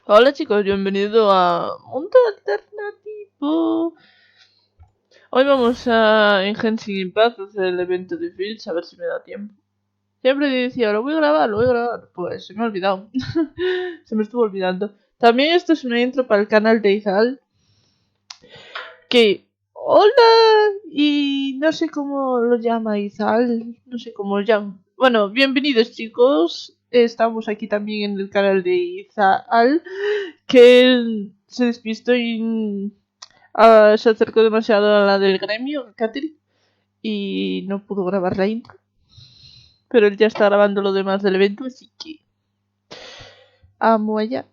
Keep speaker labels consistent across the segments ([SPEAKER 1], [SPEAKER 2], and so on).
[SPEAKER 1] Hola chicos, bienvenido a Mundo Alternativo. Hoy vamos a en Genshin Impact a hacer el evento de Fields, a ver si me da tiempo. Siempre decía, lo voy a grabar. Pues se me ha olvidado. Se me estuvo olvidando. También esto es una intro para el canal de Izal. Que, hola, y no sé cómo lo llama Izal, no sé cómo lo llama. Bueno, bienvenidos chicos. Estamos aquí también en el canal de Izal, que él se despistó y se acercó demasiado a la del gremio, Catherine, y no pudo grabar la intro. Pero él ya está grabando lo demás del evento, así que amo allá.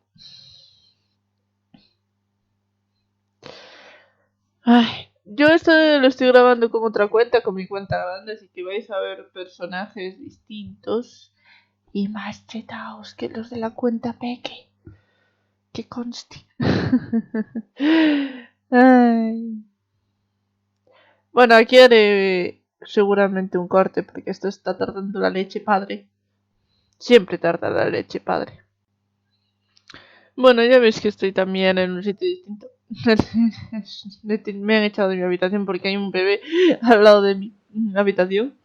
[SPEAKER 1] Ay, yo esto lo estoy grabando con otra cuenta, con mi cuenta grande, así que vais a ver personajes distintos y más chetaos que los de la cuenta peque. Que conste. Ay. Bueno, aquí haré seguramente un corte porque esto está tardando la leche, padre. Siempre tarda la leche, padre. Bueno, ya veis que estoy también en un sitio distinto. Me han echado de mi habitación porque hay un bebé al lado de mi habitación.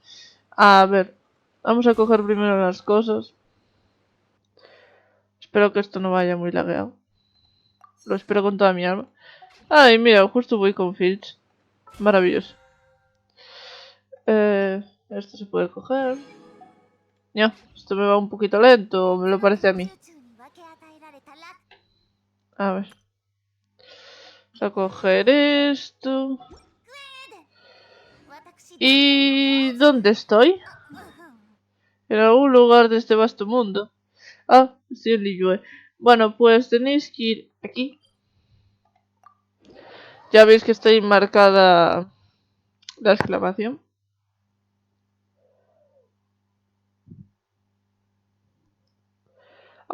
[SPEAKER 1] A ver, vamos a coger primero las cosas. Espero que esto no vaya muy lagueado. Lo espero con toda mi alma. Ay, mira, justo voy con Filch. Maravilloso. Esto se puede coger. Ya, esto me va un poquito lento, me lo parece a mí. A ver. Vamos a coger esto. ¿Y dónde estoy? En algún lugar de este vasto mundo. Ah, estoy en Liyue. Bueno, pues tenéis que ir aquí. Ya veis que está ahí marcada la exclamación.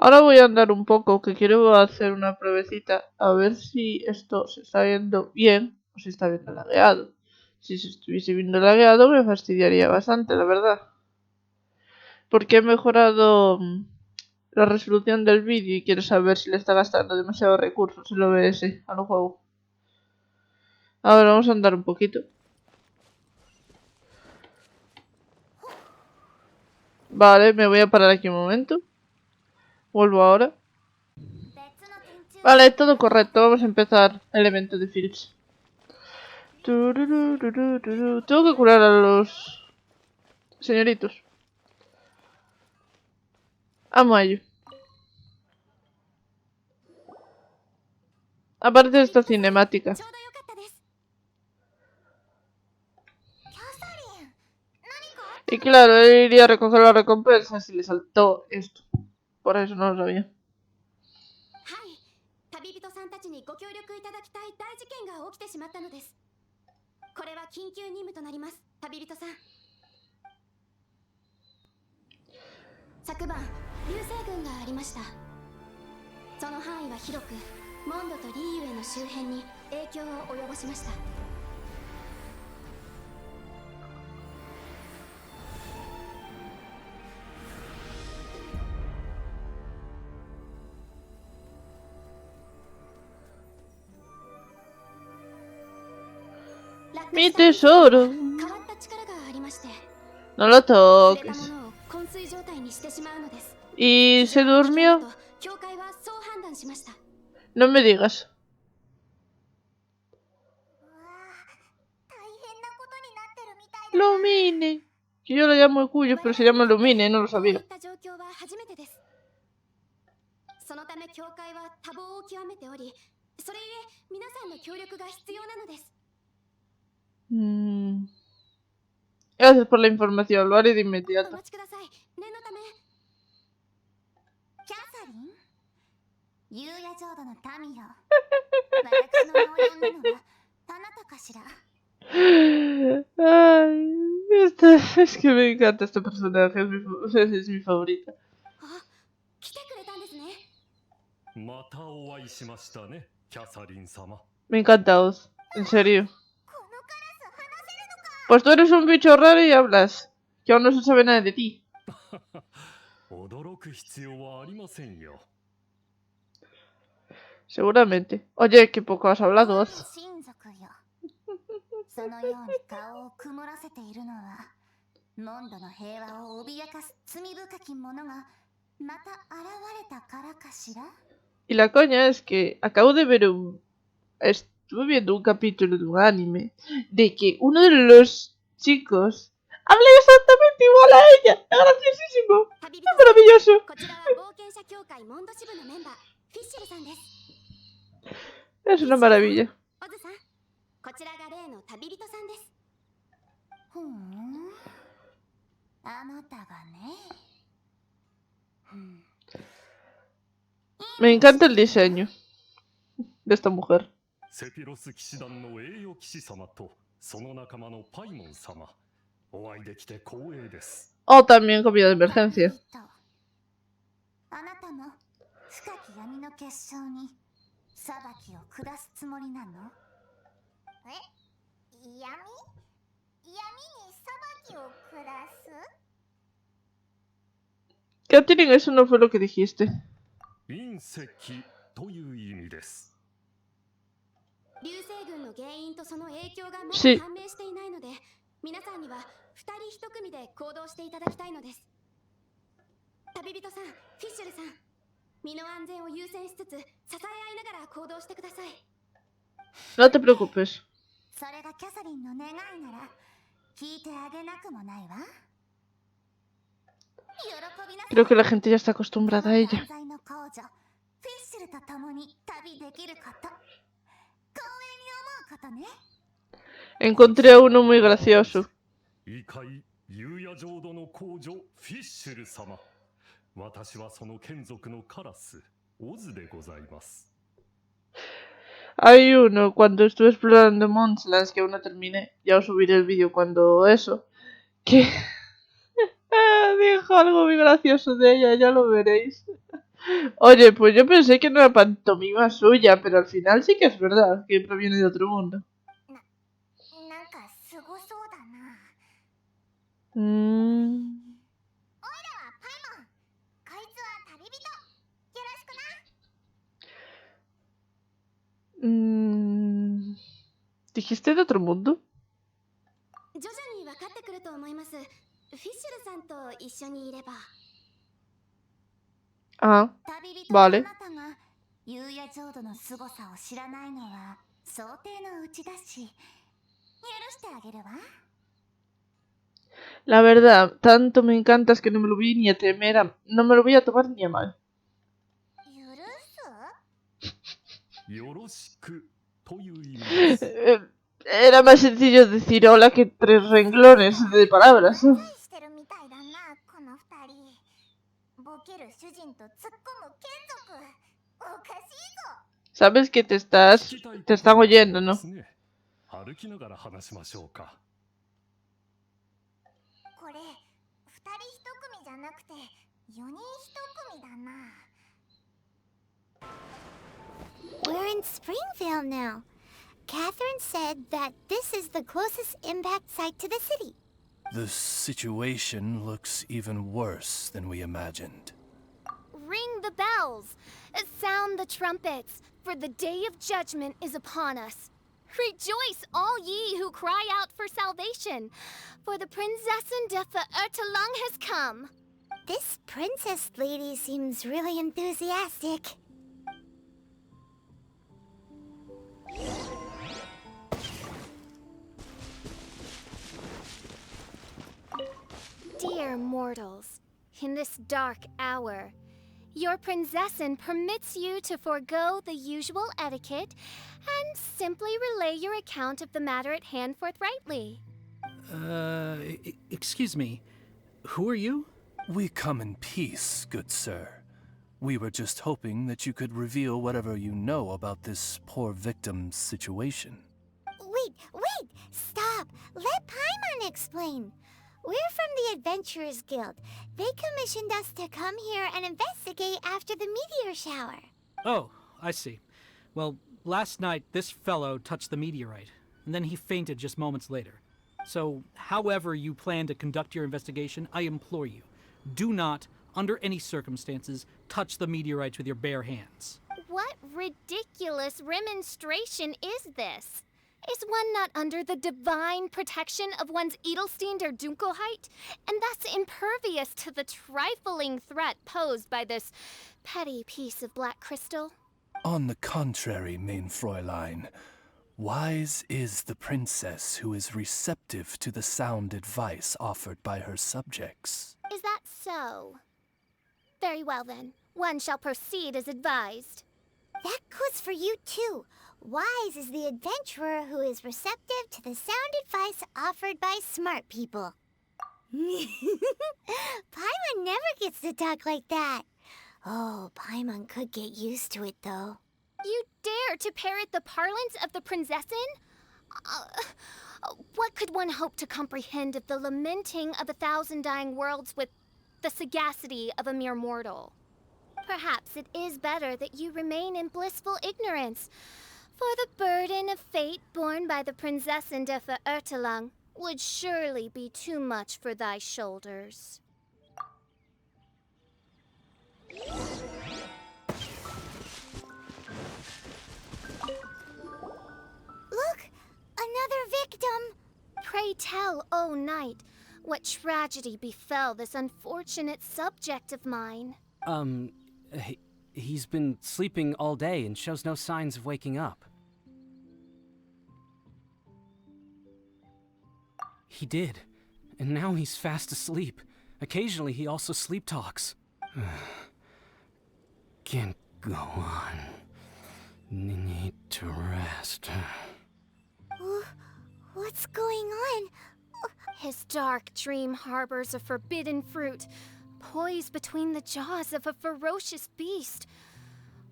[SPEAKER 1] Ahora voy a andar un poco, que quiero hacer una pruebecita. A ver si esto se está viendo bien o si está viendo lagueado. Si se estuviese viendo lagueado me fastidiaría bastante, la verdad. Porque he mejorado la resolución del vídeo y quiero saber si le está gastando demasiados recursos el OBS al juego. Ahora vamos a andar un poquito. Vale, me voy a parar aquí un momento. Vuelvo ahora. Vale, todo correcto. Vamos a empezar el evento de Fields. Tengo que curar a los señoritos. Amo a ello. Aparte de esta cinemática. Y claro, él iría a recoger la recompensa si le saltó esto. Por eso no lo sabía. Mi tesoro. No lo toques. ¿Y se durmió? No me digas. Lumine. Que yo lo llamo el cuyo, pero se llama Lumine, no lo sabía. Gracias por la información, lo haré de inmediato. Ay, es que me encanta este personaje, es mi favorita. Me encanta Oz, en serio. Pues tú eres un bicho raro y hablas, que aún no se sabe nada de ti. Seguramente. Oye, qué poco has hablado.
[SPEAKER 2] 親族よ。そのように顔を曇らせているのは、モンドの平和を脅かす罪深き者がまた現れたからかしら。
[SPEAKER 1] Y la coña es que acabo de ver estuve viendo un capítulo de un anime de que uno de los chicos habla exactamente igual a ella. Es graciosísimo. Es maravilloso.
[SPEAKER 2] こちらは冒険者協会モンド支部のメンバー、フィッシュルさんです。
[SPEAKER 1] Es una maravilla.
[SPEAKER 2] オズさん、こちらが例の旅人さんです。ふん、あなたがね。
[SPEAKER 1] Me encanta el diseño de esta mujer.
[SPEAKER 3] セピロス騎士団の栄誉騎士様とその仲間のパイモン様、お会いできて光栄です。
[SPEAKER 1] O también comida de emergencia.
[SPEAKER 2] あなたも深き闇の結晶に裁きを下すつもりなの？え？闇に裁きを下す？
[SPEAKER 1] ¿Qué tienen? Eso no fue lo que dijiste.
[SPEAKER 3] 隕石という意味です。
[SPEAKER 2] 流星群の原因とその影響がまだ
[SPEAKER 1] Sí.
[SPEAKER 2] 判明していないので、皆さんには2人1組で行動していただきたいのです。旅人さん、フィッシュルさん、身の安全を優先しつつ支え合いながら行動してください。
[SPEAKER 1] No te preocupes.
[SPEAKER 2] それがキャサリンの願いなら聞いてあげなくもないわ。
[SPEAKER 1] Creo que la gente ya está acostumbrada a ella. Encontré a uno muy gracioso.
[SPEAKER 3] 異界夕夜浄土の皇女フィッシュル様、私はその眷属のカラスオズでございます。
[SPEAKER 1] Hay uno cuando estuve explorando Monstlands que aún no terminé. Ya os subiré el vídeo cuando eso. Que dijo algo muy gracioso de ella, ya lo veréis. Oye, pues yo pensé que no era pantomima suya, pero al final sí que es verdad que proviene de otro mundo. ¿Dijiste de otro mundo?
[SPEAKER 2] 徐々に分かってくると思います。フィッシュルさんと一緒にいれば。
[SPEAKER 1] Ah,
[SPEAKER 2] 旅人
[SPEAKER 1] vale.
[SPEAKER 2] あなたが夕夜浄土の凄さを知らないのは想定のうちだし、許してあげるわ。
[SPEAKER 1] La verdad, tanto me encantas que no me lo vi ni a temer, no me lo voy a tomar ni a mal.
[SPEAKER 3] よろしくという意味です。
[SPEAKER 1] Era más sencillo decir hola que 3 renglones de palabras. Sabes que te están oyendo, ¿no?
[SPEAKER 3] 歩きながら話しましょうか。
[SPEAKER 2] これ2人1組じゃなくて4人1組だな。 We're in Springvale now. Catherine said that this is the closest impact site to the city.
[SPEAKER 4] The situation looks even worse than we imagined.
[SPEAKER 2] Ring the bells, sound the trumpets, for the day of judgment is upon us. Rejoice, all ye who cry out for salvation, for the Prinzessin de Ertelung has come. This princess lady seems really enthusiastic. Dear mortals, in this dark hour, your Prinzessin permits you to forego the usual etiquette and simply relay your account of the matter at hand forthrightly.
[SPEAKER 4] Excuse me. Who are you? We come in peace, good sir. We were just hoping that you could reveal whatever you know about this poor victim's situation.
[SPEAKER 2] Wait! Stop! Let Paimon explain. We're from the Adventurers Guild. They commissioned us to come here and investigate after the meteor shower.
[SPEAKER 5] Oh, I see. Well, last night this fellow touched the meteorite, and then he fainted just moments later. So, however you plan to conduct your investigation, I implore you, do not, under any circumstances, touch the meteorites with your bare hands.
[SPEAKER 2] What ridiculous remonstration is this? Is one not under the divine protection of one's Edelstein der Dunkelheit, and thus impervious to the trifling threat posed by this petty piece of black crystal?
[SPEAKER 4] On the contrary, mein Fräulein, wise is the princess who is receptive to the sound advice offered by her subjects.
[SPEAKER 2] Is that so? Very well then, one shall proceed as advised.
[SPEAKER 6] That goes for you too. Wise is the adventurer who is receptive to the sound advice offered by smart people. Paimon never gets to talk like that. Oh, Paimon could get used to it though.
[SPEAKER 2] You dare to parrot the parlance of the Prinzessin? What could one hope to comprehend of the lamenting of 1,000 dying worlds with the sagacity of a mere mortal? Perhaps it is better that you remain in blissful ignorance, for the burden of fate borne by the Prinzessin der Verirrtelung would surely be too much for thy shoulders.
[SPEAKER 6] Look! Another victim!
[SPEAKER 2] Pray tell, O knight, what tragedy befell this unfortunate subject of mine?
[SPEAKER 7] He's been sleeping all day and shows no signs of waking up. He did, and now he's fast asleep. Occasionally he also sleep talks. Can't go on. Need to rest.
[SPEAKER 6] What's going on?
[SPEAKER 2] His dark dream harbors a forbidden fruit, poised between the jaws of a ferocious beast.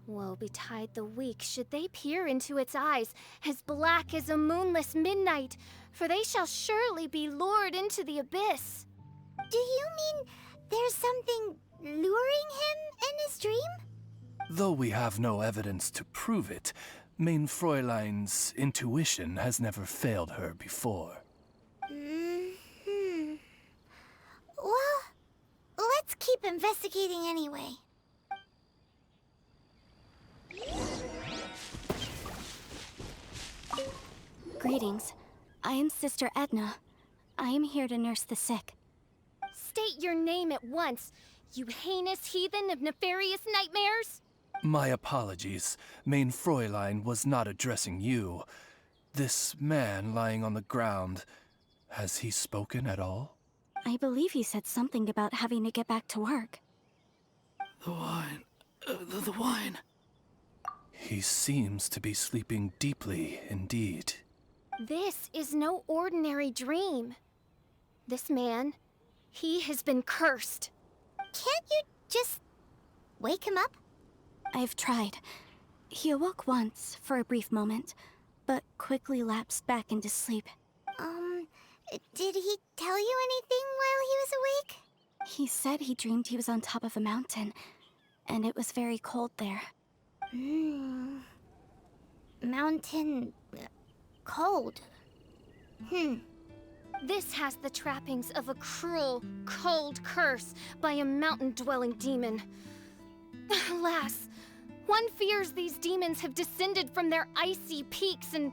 [SPEAKER 2] Woe betide the weak should they peer into its eyes, as black as a moonless midnight, for they shall surely be lured into the abyss.
[SPEAKER 6] Do you mean there's something luring him in his dream?
[SPEAKER 4] Though we have no evidence to prove it, mein Fräulein's intuition has never failed her before.
[SPEAKER 6] Well, let's keep investigating anyway.
[SPEAKER 8] Greetings. I am Sister Edna. I am here to nurse the sick.
[SPEAKER 2] State your name at once, you heinous heathen of nefarious nightmares!
[SPEAKER 4] My apologies. Mein Fräulein was not addressing you. This man lying on the ground, has he spoken at all?
[SPEAKER 8] I believe he said something about having to get back to work.
[SPEAKER 4] The wine. The wine. He seems to be sleeping deeply indeed.
[SPEAKER 2] This is no ordinary dream. This man, he has been cursed.
[SPEAKER 6] Can't you just wake him up?
[SPEAKER 8] I've tried. He awoke once for a brief moment, but quickly lapsed back into sleep.
[SPEAKER 6] Did he tell you anything while he was awake?
[SPEAKER 8] He said he dreamed he was on top of a mountain, and it was very cold there.
[SPEAKER 6] Mountain... cold.
[SPEAKER 2] This has the trappings of a cruel, cold curse by a mountain-dwelling demon. Alas, one fears these demons have descended from their icy peaks and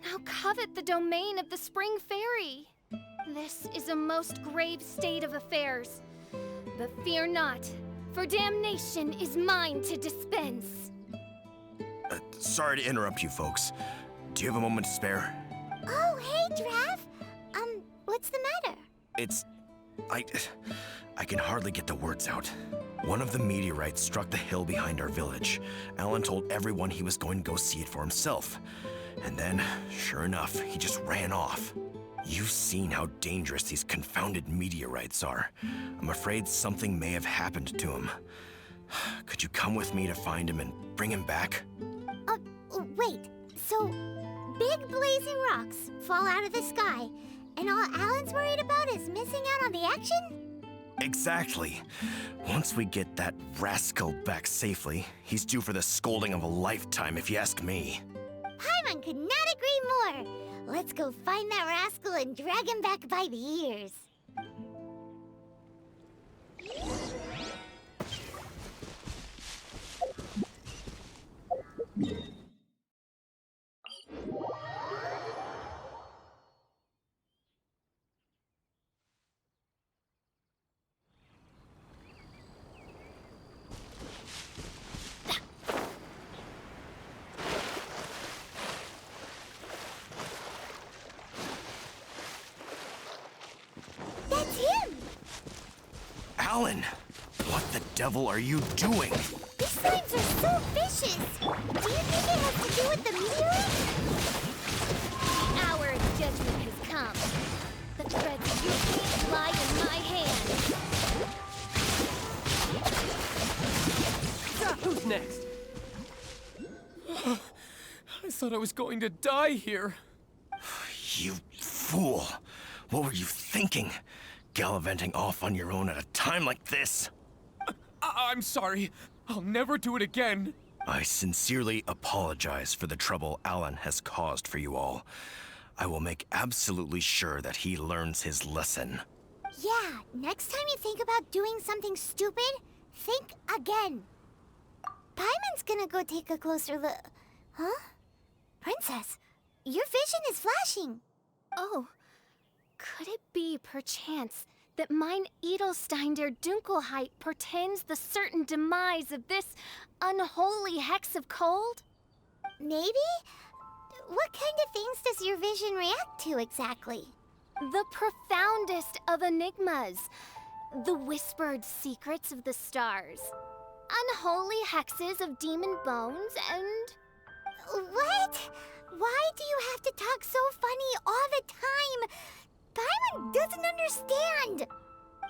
[SPEAKER 2] now covet the domain of the Spring Fairy. This is a most grave state of affairs. But fear not, for damnation is mine to dispense.
[SPEAKER 9] Sorry to interrupt you folks. Do you have a moment to spare?
[SPEAKER 6] Oh, hey, Drav! What's the matter?
[SPEAKER 9] I can hardly get the words out. One of the meteorites struck the hill behind our village. Alan told everyone he was going to go see it for himself. And then, sure enough, he just ran off. You've seen how dangerous these confounded meteorites are. I'm afraid something may have happened to him. Could you come with me to find him and bring him back?
[SPEAKER 6] Wait, so big blazing rocks fall out of the sky, and all Alan's worried about is missing out on the action?
[SPEAKER 9] Exactly. Once we get that rascal back safely, he's due for the scolding of a lifetime, if you ask me.
[SPEAKER 6] Paimon could not agree more. Let's go find that rascal and drag him back by the ears.
[SPEAKER 9] Alan! What the devil are you doing?
[SPEAKER 6] These slimes are so vicious! Do you think it has to do with the meteorite?
[SPEAKER 2] The hour of judgment has come. The threads of your fate lie in my hand.
[SPEAKER 7] Who's next? I thought I was going to die here.
[SPEAKER 9] You fool! What were you thinking? Gallivanting off on your own at a time like this?
[SPEAKER 7] I'm sorry. I'll never do it again.
[SPEAKER 9] I sincerely apologize for the trouble Alan has caused for you all. I will make absolutely sure that he learns his lesson.
[SPEAKER 6] Yeah, next time you think about doing something stupid, think again. Paimon's gonna go take a closer look. Huh? Princess, your vision is flashing.
[SPEAKER 2] Oh, could it be, perchance, that mine Edelstein der Dunkelheit portends the certain demise of this unholy hex of cold?
[SPEAKER 6] Maybe? What kind of things does your vision react to exactly?
[SPEAKER 2] The profoundest of enigmas. The whispered secrets of the stars. Unholy hexes of demon bones and...
[SPEAKER 6] What? Why do you have to talk so funny all the time? Paimon doesn't understand!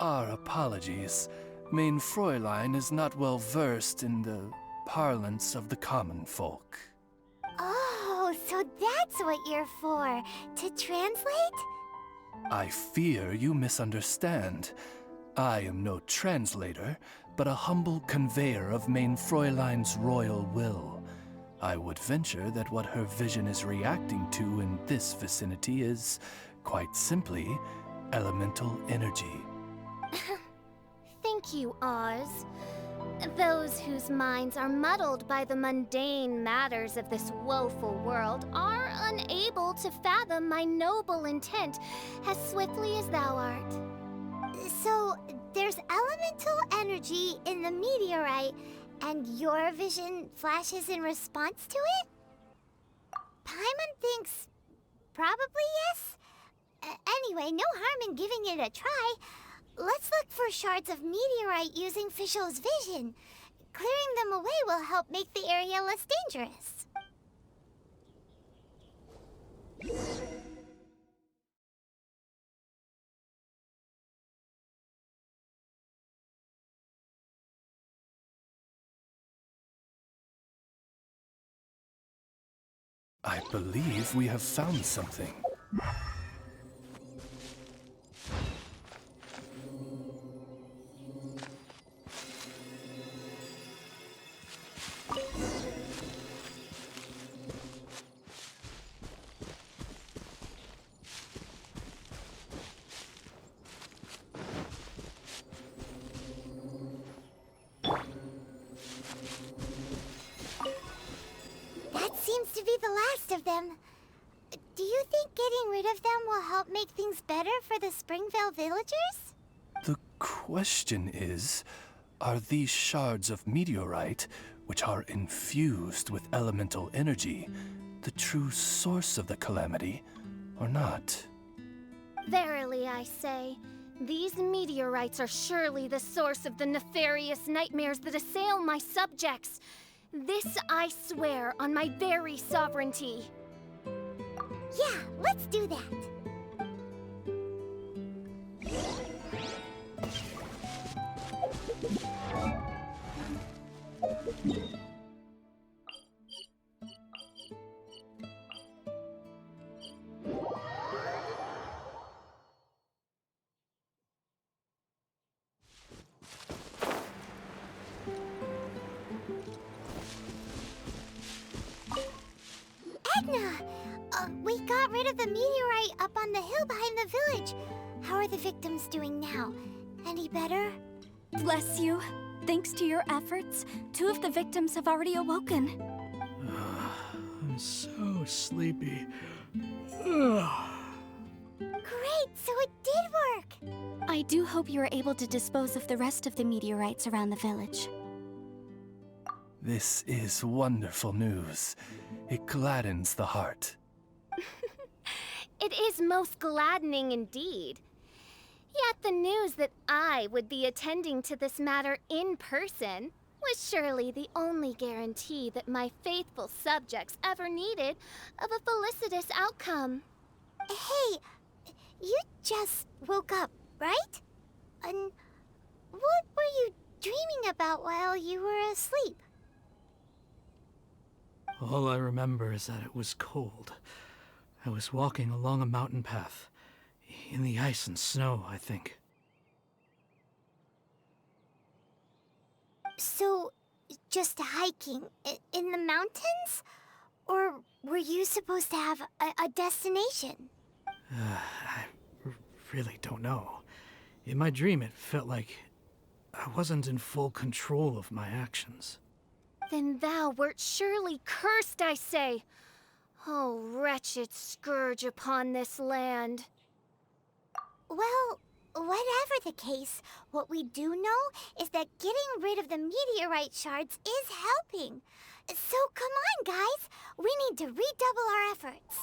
[SPEAKER 4] Our apologies. Mein Fräulein is not well versed in the parlance of the common folk.
[SPEAKER 6] Oh, so that's what you're for. To translate?
[SPEAKER 4] I fear you misunderstand. I am no translator, but a humble conveyor of Mein Fräulein's royal will. I would venture that what her vision is reacting to in this vicinity is, quite simply, elemental energy.
[SPEAKER 2] Thank you, Oz. Those whose minds are muddled by the mundane matters of this woeful world are unable to fathom my noble intent as swiftly as thou art.
[SPEAKER 6] So, there's elemental energy in the meteorite, and your vision flashes in response to it? Paimon thinks probably yes? Anyway, no harm in giving it a try. Let's look for shards of meteorite using Fischl's vision. Clearing them away will help make the area less dangerous.
[SPEAKER 4] I believe we have found something.
[SPEAKER 6] Seems to be the last of them. Do you think getting rid of them will help make things better for the Springvale villagers?
[SPEAKER 4] The question is, are these shards of meteorite, which are infused with elemental energy, the true source of the calamity, or not?
[SPEAKER 2] Verily, I say, these meteorites are surely the source of the nefarious nightmares that assail my subjects. This I swear on my very sovereignty.
[SPEAKER 6] Yeah, let's do that. We got rid of the meteorite up on the hill behind the village. How are the victims doing now? Any better?
[SPEAKER 8] Bless you. Thanks to your efforts, 2 of the victims have already awoken.
[SPEAKER 5] I'm so sleepy.
[SPEAKER 6] Great, so it did work!
[SPEAKER 8] I do hope you are able to dispose of the rest of the meteorites around the village.
[SPEAKER 4] This is wonderful news. It gladdens the heart.
[SPEAKER 2] It is most gladdening indeed. Yet the news that I would be attending to this matter in person was surely the only guarantee that my faithful subjects ever needed of a felicitous outcome.
[SPEAKER 6] Hey, you just woke up, right? And what were you dreaming about while you were asleep?
[SPEAKER 5] All I remember is that it was cold. I was walking along a mountain path. In the ice and snow, I think.
[SPEAKER 6] So, just hiking in the mountains? Or were you supposed to have a destination?
[SPEAKER 5] I really don't know. In my dream, it felt like I wasn't in full control of my actions.
[SPEAKER 2] Then thou wert surely cursed, I say. Oh, wretched scourge upon this land.
[SPEAKER 6] Well, whatever the case, what we do know is that getting rid of the meteorite shards is helping. So come on, guys. We need to redouble our efforts.